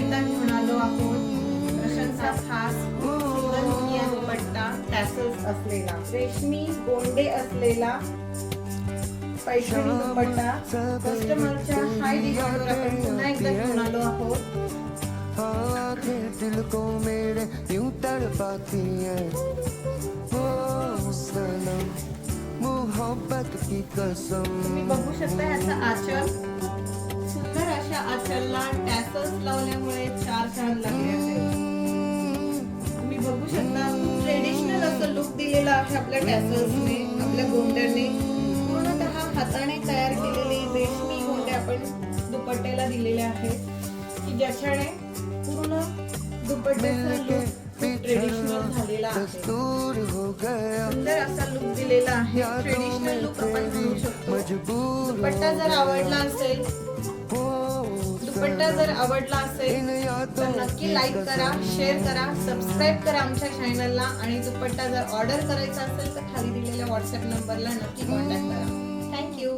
एकदा घेऊन आलो आहोत प्रशंसा खास सुंदर मुनिया दुपट्टा टॅसल्स असलेला, रेशमी गोंडे असलेला पैठणी दुपट्टा कस्टमरच्या हाय डिमांडवर आपण पुन्हा एकदा घेऊन आलो आहोत। दिल को मेरे यूं तड़पाती है ओ सनम मोहब्बत की कसम। तुम्ही बघू शकता याचा आचल, सुंदर अशा आचलला टॅसल्स लावल्यामुळे चार चांद लागले असेल। तुम्ही बघू शकता ट्रेडिशनल असं लुक दिलेला आहे आपल्या टॅसल्सने, आपल्या गोंड्याने पूर्णतः हाताने तयार केलेले रेशमी गोंडे आपण दुपट्ट्याला दिलेले आहेत की ज्याच्याने पूर्ण दुपट्ट्याचा लुक ट्रेडिशनल झालेला आहे। सुंदर असा लुक दिलेला आहे, ट्रेडिशनल लुक आपण म्हणू शकतो। दुपट्टा जर आवडला असेल तर नक्की लाईक करा, शेअर करा, सबस्क्राईब करा आमच्या चॅनलला आणि दुपट्टा जर ऑर्डर करायचा असेल तर खाली दिलेल्या व्हॉट्सअप नंबरला नक्की कॉन्टॅक्ट करा। थँक्यू।